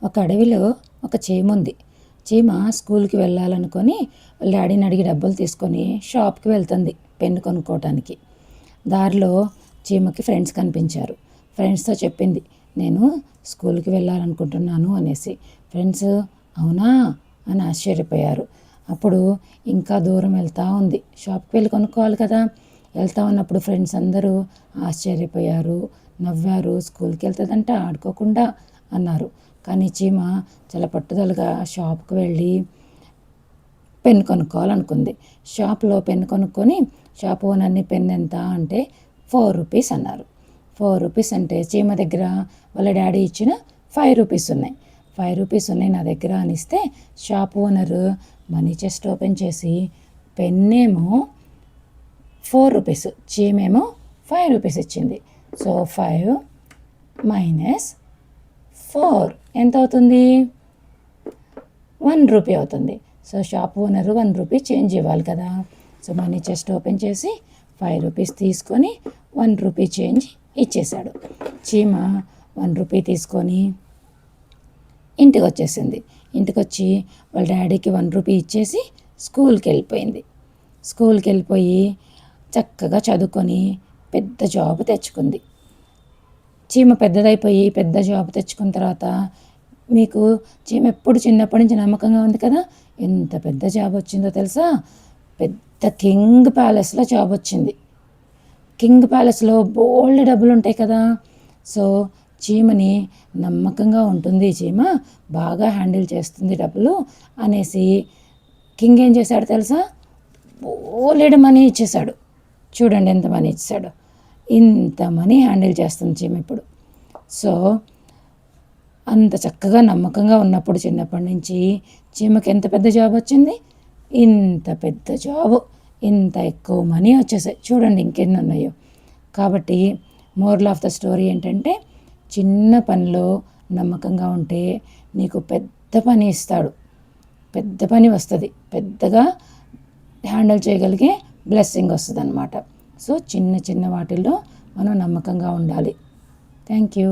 ఒక అడవిలో ఒక చీమ ఉంది. చీమ స్కూల్కి వెళ్ళాలనుకొని వాళ్ళ డాడీని అడిగి డబ్బులు తీసుకొని షాప్కి వెళ్తుంది పెన్ను కొనుక్కోవటానికి. దారిలో చీమకి ఫ్రెండ్స్ కనిపించారు. ఫ్రెండ్స్తో చెప్పింది, నేను స్కూల్కి వెళ్ళాలనుకుంటున్నాను అనేసి. ఫ్రెండ్స్ అవునా అని ఆశ్చర్యపోయారు. అప్పుడు ఇంకా దూరం వెళ్తూ ఉంది. షాప్కి వెళ్ళి కొనుక్కోవాలి కదా. వెళ్తా ఉన్నప్పుడు ఫ్రెండ్స్ అందరూ ఆశ్చర్యపోయారు, నవ్వారు. స్కూల్కి వెళ్తుందంట ఆడుకోకుండా అన్నారు. కానీ చీమ చాలా పట్టుదలగా షాప్కి వెళ్ళి పెన్ కొనుక్కోవాలనుకుంది. షాప్లో పెన్ కొనుక్కొని షాప్ ఓనర్ని పెన్ ఎంత అంటే 4 రూపీస్ అన్నారు. 4 రూపీస్ అంటే చీమ దగ్గర వాళ్ళ డాడీ ఇచ్చిన 5 రూపీస్ ఉన్నాయి. 5 రూపీస్ ఉన్నాయి నా దగ్గర అనిస్తే shop owner money chest open చేసి పెన్నేమో 4 రూపీస్, చీమేమో 5 రూపీస్ ఇచ్చింది. సో 5 మైనస్ 4 ఎంత అవుతుంది? 1 రూపీ అవుతుంది. So shop owner 1 rupee change ఇవ్వాలి కదా. సో మనీ చెస్ట్ ఓపెన్ చేసి 5 రూపీస్ తీసుకొని 1 రూపీ చేంజ్ ఇచ్చేశాడు. చీమ 1 రూపీ తీసుకొని ఇంటికి వచ్చేసింది. ఇంటికి వచ్చి వాళ్ళ డాడీకి 1 రూపీ ఇచ్చేసి స్కూల్కి వెళ్ళిపోయింది. స్కూల్కి వెళ్ళిపోయి చక్కగా చదువుకొని పెద్ద జాబ్ తెచ్చుకుంది. చీమ పెద్దదైపోయి పెద్ద జాబ్ తెచ్చుకున్న తర్వాత మీకు చీమ ఎప్పుడు చిన్నప్పటి నుంచి నమ్మకంగా ఉంది కదా. ఎంత పెద్ద జాబ్ వచ్చిందో తెలుసా? పెద్ద కింగ్ ప్యాలెస్లో జాబ్ వచ్చింది. కింగ్ ప్యాలెస్లో బోల్డ్ డబ్బులు ఉంటాయి కదా. సో చీమని నమ్మకంగా ఉంటుంది, చీమ బాగా హ్యాండిల్ చేస్తుంది డబ్బులు అనేసి కింగ్ ఏం చేశాడు తెలుసా? బోలెడు మనీ ఇచ్చేశాడు. చూడండి ఎంత మనీ ఇచ్చాడు. ఇంత మనీ హ్యాండిల్ చేస్తుంది చీమ ఇప్పుడు. సో అంత చక్కగా నమ్మకంగా ఉన్నప్పుడు చిన్నప్పటి నుంచి చీమకి ఎంత పెద్ద జాబ్ వచ్చింది? ఇంత పెద్ద జాబు, ఇంత ఎక్కువ మనీ వచ్చేసాయి. చూడండి ఇంకెన్ని ఉన్నాయో. కాబట్టి మోరల్ ఆఫ్ ద స్టోరీ ఏంటంటే, చిన్న పనిలో నమ్మకంగా ఉంటే నీకు పెద్ద పని ఇస్తాడు, పెద్ద పని వస్తుంది, పెద్దగా హ్యాండిల్ చేయగలిగే బ్లెస్సింగ్ వస్తుంది అన్నమాట. సో చిన్న చిన్న వాటిల్లో మనం నమ్మకంగా ఉండాలి. Thank you.